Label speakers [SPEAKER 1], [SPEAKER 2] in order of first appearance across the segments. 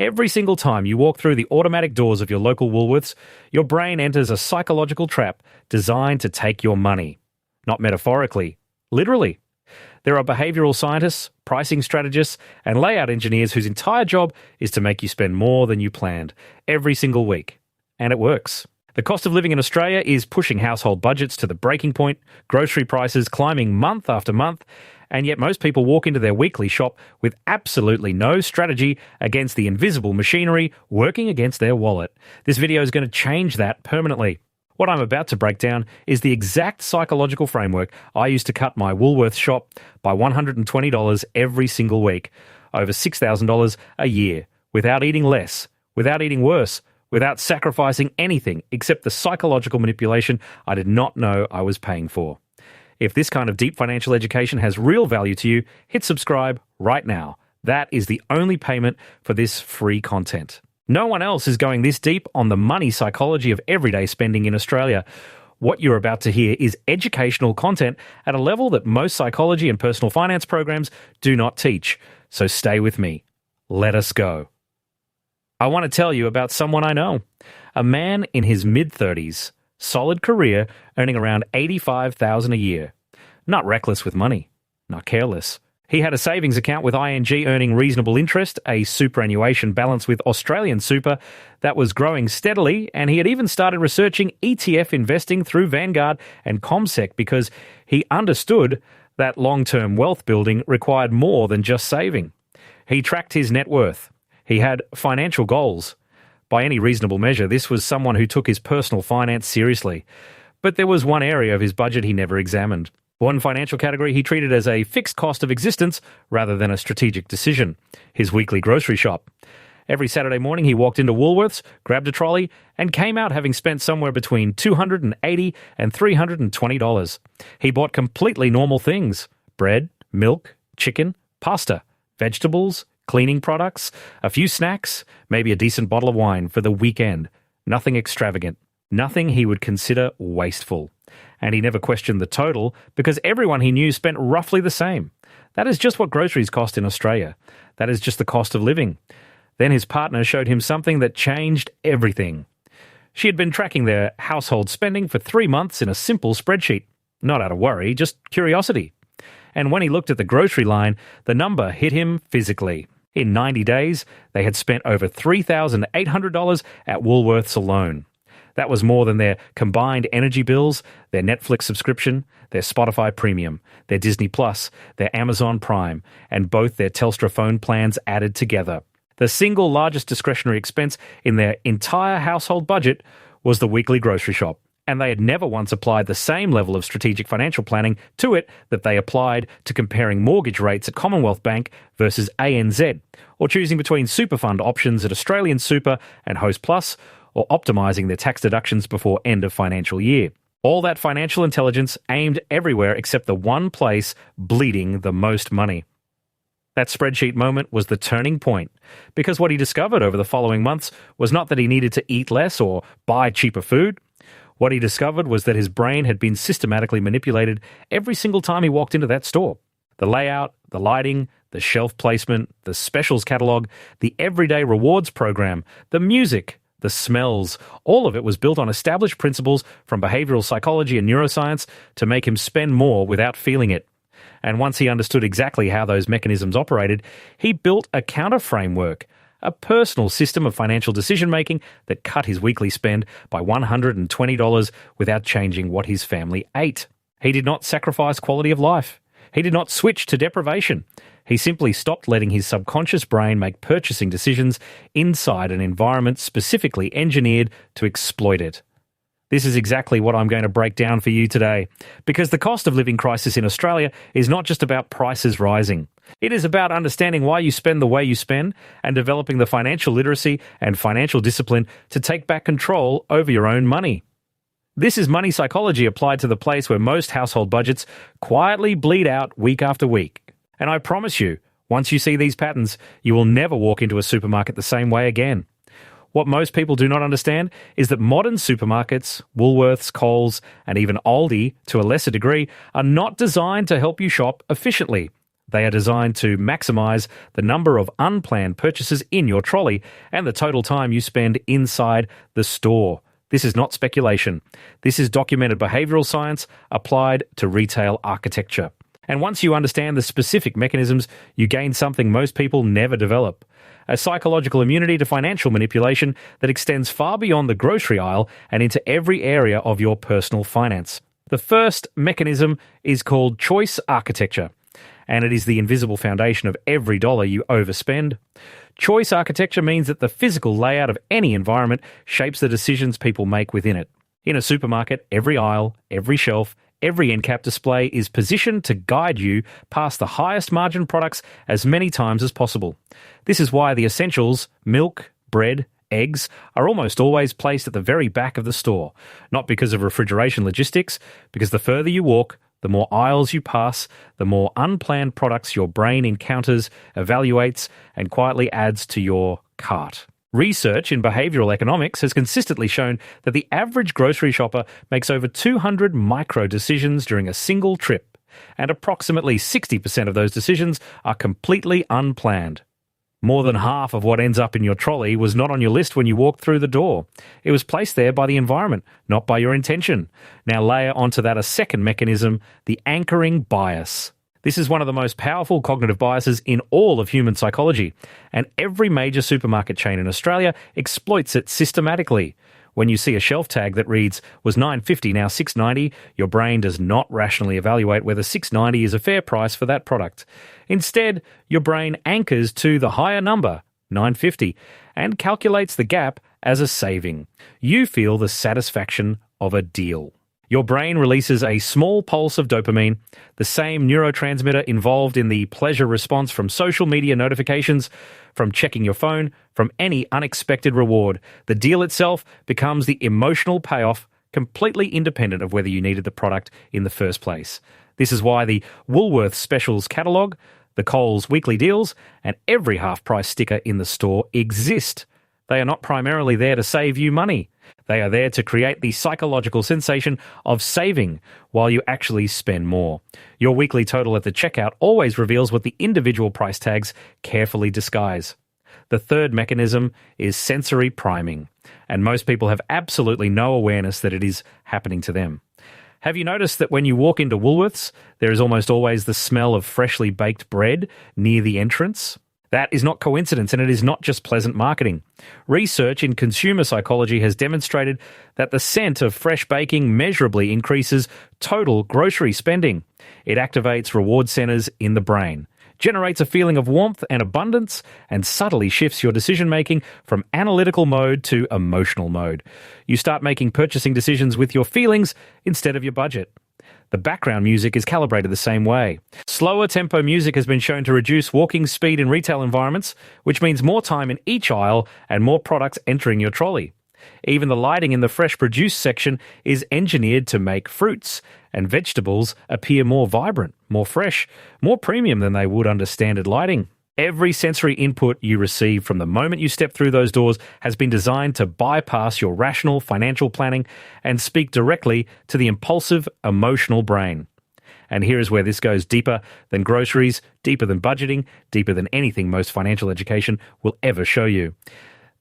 [SPEAKER 1] Every single time you walk through the automatic doors of your local Woolworths, your brain enters a psychological trap designed to take your money. Not metaphorically, literally. There are behavioural scientists, pricing strategists, and layout engineers whose entire job is to make you spend more than you planned every single week. And it works. The cost of living in Australia is pushing household budgets to the breaking point, grocery prices climbing month after month, and yet most people walk into their weekly shop with absolutely no strategy against the invisible machinery working against their wallet. This video is going to change that permanently. What I'm about to break down is the exact psychological framework I use to cut my Woolworths shop by $120 every single week, over $6,000 a year, without eating less, without eating worse, without sacrificing anything except the psychological manipulation I did not know I was paying for. If this kind of deep financial education has real value to you, hit subscribe right now. That is the only payment for this free content. No one else is going this deep on the money psychology of everyday spending in Australia. What you're about to hear is educational content at a level that most psychology and personal finance programs do not teach. So stay with me. Let us go. I want to tell you about someone I know. A man in his mid-30s, solid career, earning around $85,000 a year. Not reckless with money, not careless. He had a savings account with ING earning reasonable interest, a superannuation balance with Australian Super that was growing steadily, and he had even started researching ETF investing through Vanguard and CommSec because he understood that long-term wealth building required more than just saving. He tracked his net worth. He had financial goals. By any reasonable measure, this was someone who took his personal finance seriously. But there was one area of his budget he never examined. One financial category he treated as a fixed cost of existence rather than a strategic decision: his weekly grocery shop. Every Saturday morning he walked into Woolworths, grabbed a trolley, and came out having spent somewhere between $280 and $320. He bought completely normal things: bread, milk, chicken, pasta, vegetables, cleaning products, a few snacks, maybe a decent bottle of wine for the weekend. Nothing extravagant. Nothing he would consider wasteful. And he never questioned the total because everyone he knew spent roughly the same. That is just what groceries cost in Australia. That is just the cost of living. Then his partner showed him something that changed everything. She had been tracking their household spending for 3 months in a simple spreadsheet. Not out of worry, just curiosity. And when he looked at the grocery line, the number hit him physically. In 90 days, they had spent over $3,800 at Woolworths alone. That was more than their combined energy bills, their Netflix subscription, their Spotify Premium, their Disney Plus, their Amazon Prime, and both their Telstra phone plans added together. The single largest discretionary expense in their entire household budget was the weekly grocery shop, and they had never once applied the same level of strategic financial planning to it that they applied to comparing mortgage rates at Commonwealth Bank versus ANZ, or choosing between super fund options at Australian Super and Host Plus, or optimising their tax deductions before end of financial year. All that financial intelligence aimed everywhere except the one place bleeding the most money. That spreadsheet moment was the turning point, because what he discovered over the following months was not that he needed to eat less or buy cheaper food. What he discovered was that his brain had been systematically manipulated every single time he walked into that store. The layout, the lighting, the shelf placement, the specials catalogue, the everyday rewards program, the music, the smells, all of it was built on established principles from behavioural psychology and neuroscience to make him spend more without feeling it. And once he understood exactly how those mechanisms operated, he built a counter-framework, a personal system of financial decision-making that cut his weekly spend by $120 without changing what his family ate. He did not sacrifice quality of life. He did not switch to deprivation. He simply stopped letting his subconscious brain make purchasing decisions inside an environment specifically engineered to exploit it. This is exactly what I'm going to break down for you today, because the cost of living crisis in Australia is not just about prices rising. It is about understanding why you spend the way you spend and developing the financial literacy and financial discipline to take back control over your own money. This is money psychology applied to the place where most household budgets quietly bleed out week after week. And I promise you, once you see these patterns, you will never walk into a supermarket the same way again. What most people do not understand is that modern supermarkets, Woolworths, Coles, and even ALDI, to a lesser degree, are not designed to help you shop efficiently. They are designed to maximize the number of unplanned purchases in your trolley and the total time you spend inside the store. This is not speculation. This is documented behavioral science applied to retail architecture. And once you understand the specific mechanisms, you gain something most people never develop: a psychological immunity to financial manipulation that extends far beyond the grocery aisle and into every area of your personal finance. The first mechanism is called choice architecture, and it is the invisible foundation of every dollar you overspend. Choice architecture means that the physical layout of any environment shapes the decisions people make within it. In a supermarket, every aisle, every shelf, every end cap display is positioned to guide you past the highest margin products as many times as possible. This is why the essentials, milk, bread, eggs, are almost always placed at the very back of the store, not because of refrigeration logistics, because the further you walk, the more aisles you pass, the more unplanned products your brain encounters, evaluates, and quietly adds to your cart. Research in behavioral economics has consistently shown that the average grocery shopper makes over 200 micro-decisions during a single trip, and approximately 60% of those decisions are completely unplanned. More than half of what ends up in your trolley was not on your list when you walked through the door. It was placed there by the environment, not by your intention. Now layer onto that a second mechanism, the anchoring bias. This is one of the most powerful cognitive biases in all of human psychology, and every major supermarket chain in Australia exploits it systematically. When you see a shelf tag that reads, was $9.50, now $6.90, your brain does not rationally evaluate whether $6.90 is a fair price for that product. Instead, your brain anchors to the higher number, $9.50, and calculates the gap as a saving. You feel the satisfaction of a deal. Your brain releases a small pulse of dopamine, the same neurotransmitter involved in the pleasure response from social media notifications, from checking your phone, from any unexpected reward. The deal itself becomes the emotional payoff, completely independent of whether you needed the product in the first place. This is why the Woolworths specials catalogue, the Coles weekly deals, and every half-price sticker in the store exist. They are not primarily there to save you money. They are there to create the psychological sensation of saving while you actually spend more. Your weekly total at the checkout always reveals what the individual price tags carefully disguise. The third mechanism is sensory priming, and most people have absolutely no awareness that it is happening to them. Have you noticed that when you walk into Woolworths, there is almost always the smell of freshly baked bread near the entrance? That is not coincidence, and it is not just pleasant marketing. Research in consumer psychology has demonstrated that the scent of fresh baking measurably increases total grocery spending. It activates reward centers in the brain, generates a feeling of warmth and abundance, and subtly shifts your decision-making from analytical mode to emotional mode. You start making purchasing decisions with your feelings instead of your budget. The background music is calibrated the same way. Slower tempo music has been shown to reduce walking speed in retail environments, which means more time in each aisle and more products entering your trolley. Even the lighting in the fresh produce section is engineered to make fruits and vegetables appear more vibrant, more fresh, more premium than they would under standard lighting. Every sensory input you receive from the moment you step through those doors has been designed to bypass your rational financial planning and speak directly to the impulsive, emotional brain. And here is where this goes deeper than groceries, deeper than budgeting, deeper than anything most financial education will ever show you.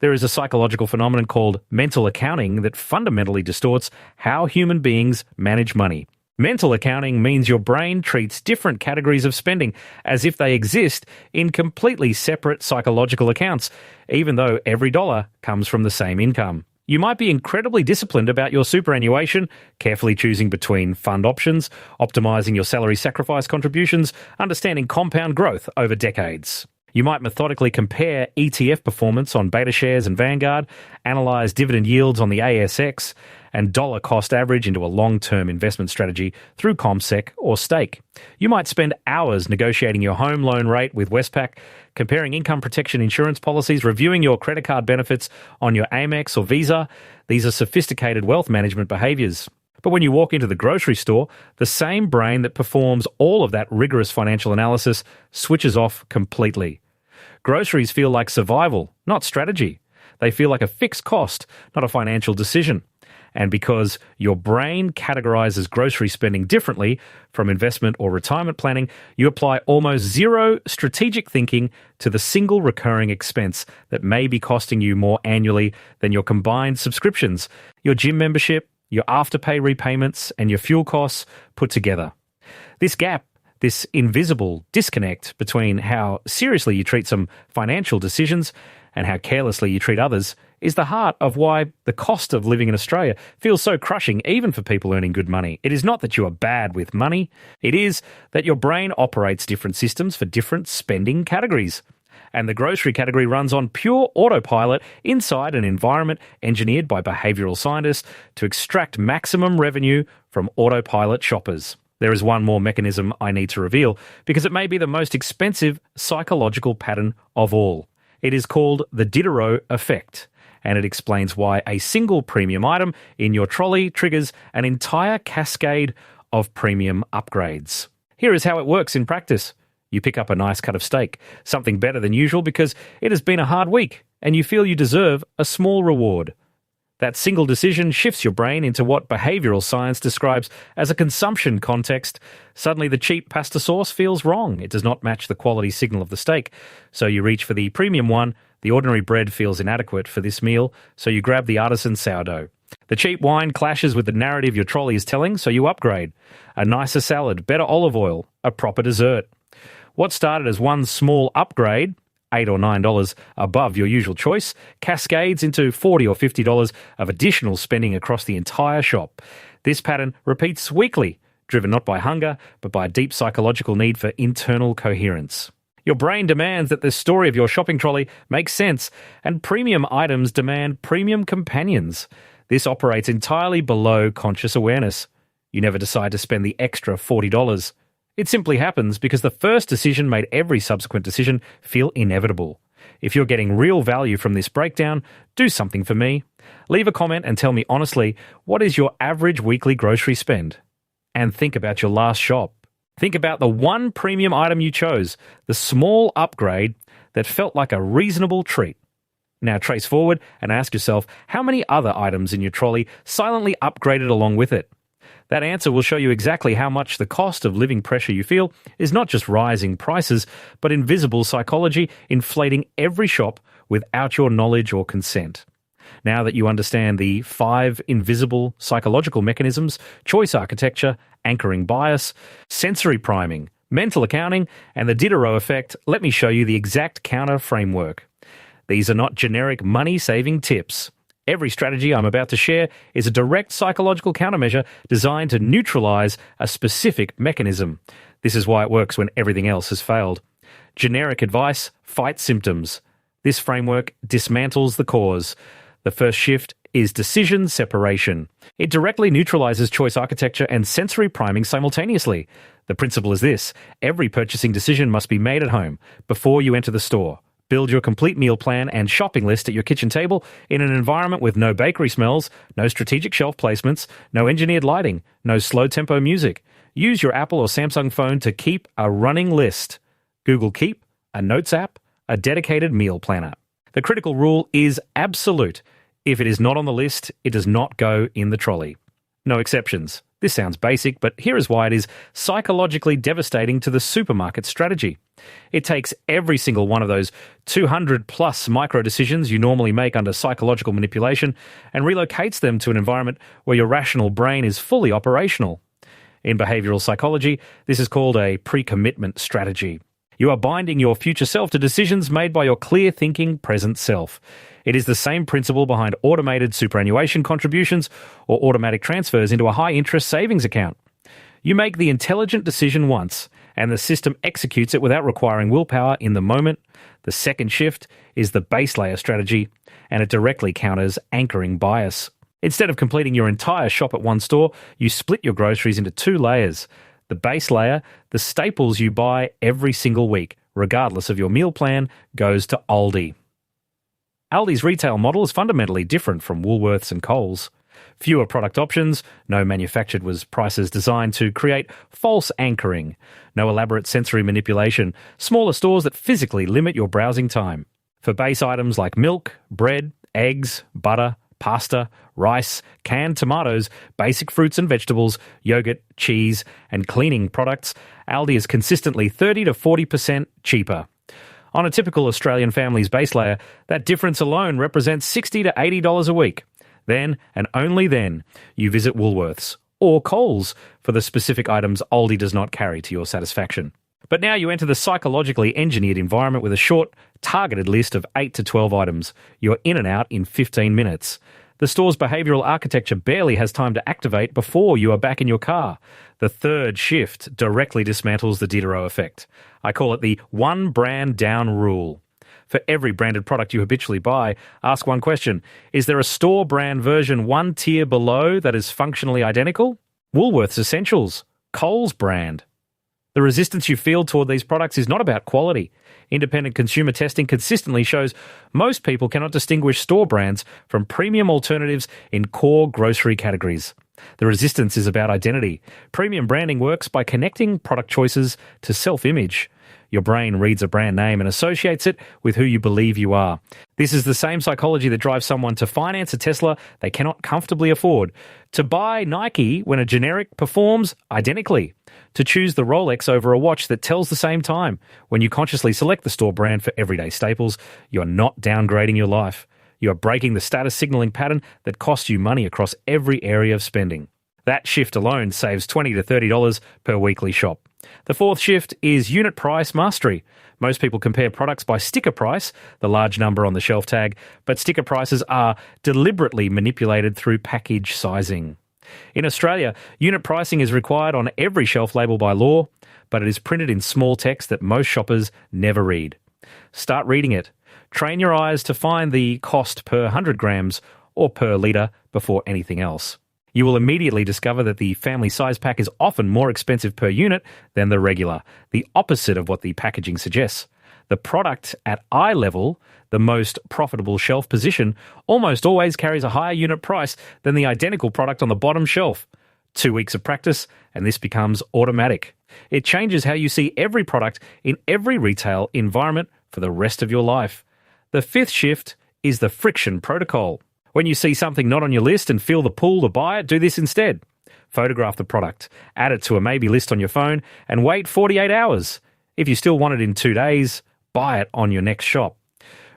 [SPEAKER 1] There is a psychological phenomenon called mental accounting that fundamentally distorts how human beings manage money. Mental accounting means your brain treats different categories of spending as if they exist in completely separate psychological accounts, even though every dollar comes from the same income. You might be incredibly disciplined about your superannuation, carefully choosing between fund options, optimizing your salary sacrifice contributions, understanding compound growth over decades. You might methodically compare ETF performance on beta shares and Vanguard, analyze dividend yields on the ASX, and dollar cost average into a long-term investment strategy through CommSec or Stake. You might spend hours negotiating your home loan rate with Westpac, comparing income protection insurance policies, reviewing your credit card benefits on your Amex or Visa. These are sophisticated wealth management behaviours. But when you walk into the grocery store, the same brain that performs all of that rigorous financial analysis switches off completely. Groceries feel like survival, not strategy. They feel like a fixed cost, not a financial decision. And because your brain categorizes grocery spending differently from investment or retirement planning, you apply almost zero strategic thinking to the single recurring expense that may be costing you more annually than your combined subscriptions, your gym membership, your afterpay repayments, and your fuel costs put together. This gap, this invisible disconnect between how seriously you treat some financial decisions and how carelessly you treat others, is the heart of why the cost of living in Australia feels so crushing even for people earning good money. It is not that you are bad with money, it is that your brain operates different systems for different spending categories. And the grocery category runs on pure autopilot inside an environment engineered by behavioural scientists to extract maximum revenue from autopilot shoppers. There is one more mechanism I need to reveal because it may be the most expensive psychological pattern of all. It is called the Diderot effect, and it explains why a single premium item in your trolley triggers an entire cascade of premium upgrades. Here is how it works in practice. You pick up a nice cut of steak, something better than usual because it has been a hard week, and you feel you deserve a small reward. That single decision shifts your brain into what behavioural science describes as a consumption context. Suddenly the cheap pasta sauce feels wrong. It does not match the quality signal of the steak. So you reach for the premium one. The ordinary bread feels inadequate for this meal, so you grab the artisan sourdough. The cheap wine clashes with the narrative your trolley is telling, so you upgrade. A nicer salad, better olive oil, a proper dessert. What started as one small upgrade, $8 or $9 above your usual choice, cascades into $40 or $50 of additional spending across the entire shop. This pattern repeats weekly, driven not by hunger, but by a deep psychological need for internal coherence. Your brain demands that the story of your shopping trolley makes sense, and premium items demand premium companions. This operates entirely below conscious awareness. You never decide to spend the extra $40. It simply happens because the first decision made every subsequent decision feel inevitable. If you're getting real value from this breakdown, do something for me. Leave a comment and tell me honestly, what is your average weekly grocery spend? And think about your last shop. Think about the one premium item you chose, the small upgrade that felt like a reasonable treat. Now trace forward and ask yourself how many other items in your trolley silently upgraded along with it. That answer will show you exactly how much the cost of living pressure you feel is not just rising prices, but invisible psychology inflating every shop without your knowledge or consent. Now that you understand the 5 invisible psychological mechanisms, choice architecture, anchoring bias, sensory priming, mental accounting, and the Diderot effect, let me show you the exact counter framework. These are not generic money-saving tips. Every strategy I'm about to share is a direct psychological countermeasure designed to neutralize a specific mechanism. This is why it works when everything else has failed. Generic advice fights symptoms. This framework dismantles the cause. The first shift is decision separation. It directly neutralizes choice architecture and sensory priming simultaneously. The principle is this: every purchasing decision must be made at home before you enter the store. Build your complete meal plan and shopping list at your kitchen table in an environment with no bakery smells, no strategic shelf placements, no engineered lighting, no slow-tempo music. Use your Apple or Samsung phone to keep a running list. Google Keep, a notes app, a dedicated meal planner. The critical rule is absolute. If it is not on the list, it does not go in the trolley. No exceptions. This sounds basic, but here is why it is psychologically devastating to the supermarket strategy. It takes every single one of those 200 plus micro decisions you normally make under psychological manipulation and relocates them to an environment where your rational brain is fully operational. In behavioral psychology, this is called a pre-commitment strategy. You are binding your future self to decisions made by your clear-thinking present self. It is the same principle behind automated superannuation contributions or automatic transfers into a high-interest savings account. You make the intelligent decision once, and the system executes it without requiring willpower in the moment. The second shift is the base layer strategy, and it directly counters anchoring bias. Instead of completing your entire shop at one store, you split your groceries into 2 layers. The base layer, the staples you buy every single week, regardless of your meal plan, goes to ALDI. ALDI's retail model is fundamentally different from Woolworths and Coles. Fewer product options, no manufactured was prices designed to create false anchoring, no elaborate sensory manipulation, smaller stores that physically limit your browsing time. For base items like milk, bread, eggs, butter, pasta, rice, canned tomatoes, basic fruits and vegetables, yogurt, cheese, and cleaning products, ALDI is consistently 30 to 40% cheaper. On a typical Australian family's base layer, that difference alone represents $60 to $80 a week. Then, and only then, you visit Woolworths or Coles for the specific items ALDI does not carry to your satisfaction. But now you enter the psychologically engineered environment with a short, targeted list of 8 to 12 items. You're in and out in 15 minutes. The store's behavioural architecture barely has time to activate before you are back in your car. The third shift directly dismantles the Diderot effect. I call it the one brand down rule. For every branded product you habitually buy, ask one question. Is there a store brand version one tier below that is functionally identical? Woolworths Essentials, Coles brand. The resistance you feel toward these products is not about quality. Independent consumer testing consistently shows most people cannot distinguish store brands from premium alternatives in core grocery categories. The resistance is about identity. Premium branding works by connecting product choices to self-image. Your brain reads a brand name and associates it with who you believe you are. This is the same psychology that drives someone to finance a Tesla they cannot comfortably afford, to buy Nike when a generic performs identically, to choose the Rolex over a watch that tells the same time. When you consciously select the store brand for everyday staples, you're not downgrading your life. You are breaking the status signaling pattern that costs you money across every area of spending. That shift alone saves $20 to $30 per weekly shop. The fourth shift is unit price mastery. Most people compare products by sticker price, the large number on the shelf tag, but sticker prices are deliberately manipulated through package sizing. In Australia, unit pricing is required on every shelf label by law, but it is printed in small text that most shoppers never read. Start reading it. Train your eyes to find the cost per 100 grams or per litre before anything else. You will immediately discover that the family size pack is often more expensive per unit than the regular, the opposite of what the packaging suggests. The product at eye level, the most profitable shelf position, almost always carries a higher unit price than the identical product on the bottom shelf. 2 weeks of practice, and this becomes automatic. It changes how you see every product in every retail environment for the rest of your life. The fifth shift is the friction protocol. When you see something not on your list and feel the pull to buy it, do this instead. Photograph the product, add it to a maybe list on your phone, and wait 48 hours. If you still want it in 2 days, buy it on your next shop.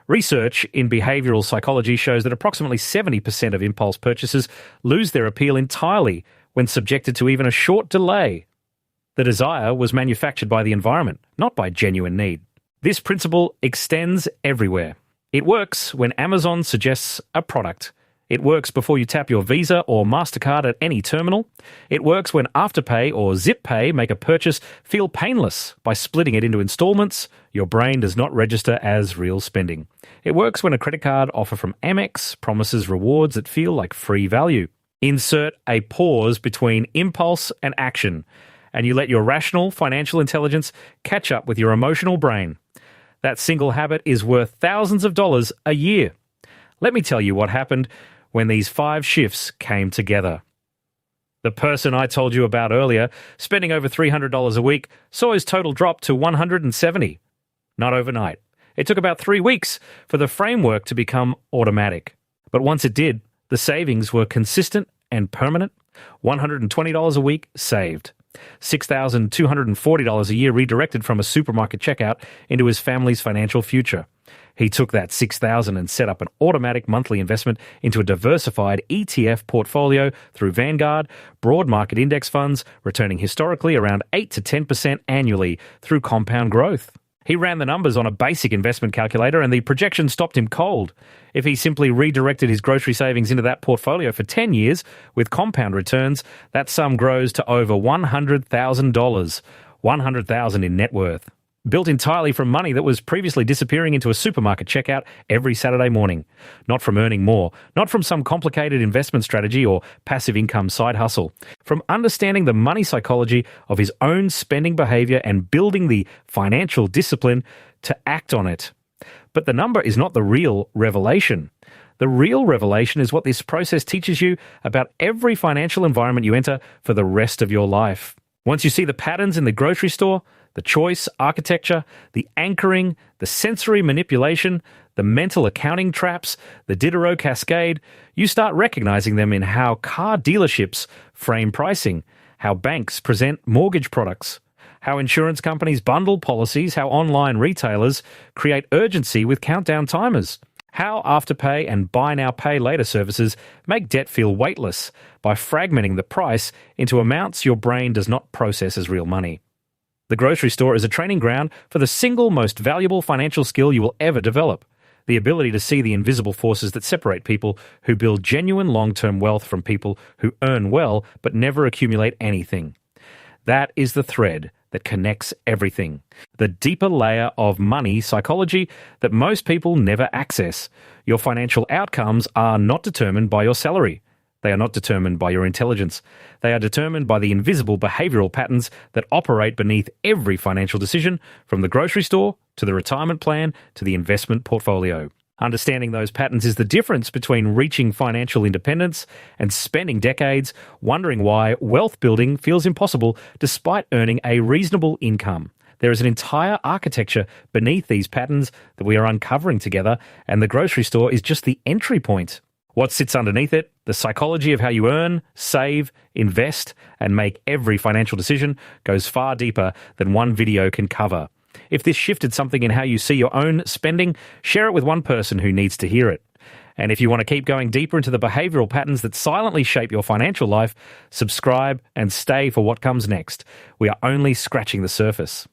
[SPEAKER 1] Research in behavioural psychology shows that approximately 70% of impulse purchases lose their appeal entirely when subjected to even a short delay. The desire was manufactured by the environment, not by genuine need. This principle extends everywhere. It works when Amazon suggests a product. It works before you tap your Visa or MasterCard at any terminal. It works when Afterpay or ZipPay make a purchase feel painless by splitting it into installments your brain does not register as real spending. It works when a credit card offer from Amex promises rewards that feel like free value. Insert a pause between impulse and action, and you let your rational financial intelligence catch up with your emotional brain. That single habit is worth thousands of dollars a year. Let me tell you what happened when these 5 shifts came together. The person I told you about earlier, spending over $300 a week, saw his total drop to $170. Not overnight. It took about 3 weeks for the framework to become automatic. But once it did, the savings were consistent and permanent. $120 a week saved. $6,240 a year redirected from a supermarket checkout into his family's financial future. He took that $6,000 and set up an automatic monthly investment into a diversified ETF portfolio through Vanguard, broad market index funds, returning historically around 8 to 10% annually through compound growth. He ran the numbers on a basic investment calculator and the projection stopped him cold. If he simply redirected his grocery savings into that portfolio for 10 years with compound returns, that sum grows to over $100,000. $100,000 in net worth. Built entirely from money that was previously disappearing into a supermarket checkout every Saturday morning. Not from earning more, not from some complicated investment strategy or passive income side hustle. From understanding the money psychology of his own spending behavior and building the financial discipline to act on it. But the number is not the real revelation. The real revelation is what this process teaches you about every financial environment you enter for the rest of your life. Once you see the patterns in the grocery store, the choice architecture, the anchoring, the sensory manipulation, The mental accounting traps, the Diderot cascade, you start recognizing them in how car dealerships frame pricing, how banks present mortgage products, how insurance companies bundle policies, how online retailers create urgency with countdown timers, how Afterpay and Buy Now Pay Later services make debt feel weightless by fragmenting the price into amounts your brain does not process as real money. The grocery store is a training ground for the single most valuable financial skill you will ever develop: the ability to see the invisible forces that separate people who build genuine long-term wealth from people who earn well but never accumulate anything. That is the thread that connects everything. The deeper layer of money psychology that most people never access. Your financial outcomes are not determined by your salary. They are not determined by your intelligence. They are determined by the invisible behavioural patterns that operate beneath every financial decision, from the grocery store to the retirement plan to the investment portfolio. Understanding those patterns is the difference between reaching financial independence and spending decades wondering why wealth building feels impossible despite earning a reasonable income. There is an entire architecture beneath these patterns that we are uncovering together, and the grocery store is just the entry point. What sits underneath it, the psychology of how you earn, save, invest, and make every financial decision, goes far deeper than one video can cover. If this shifted something in how you see your own spending, share it with one person who needs to hear it. And if you want to keep going deeper into the behavioural patterns that silently shape your financial life, subscribe and stay for what comes next. We are only scratching the surface.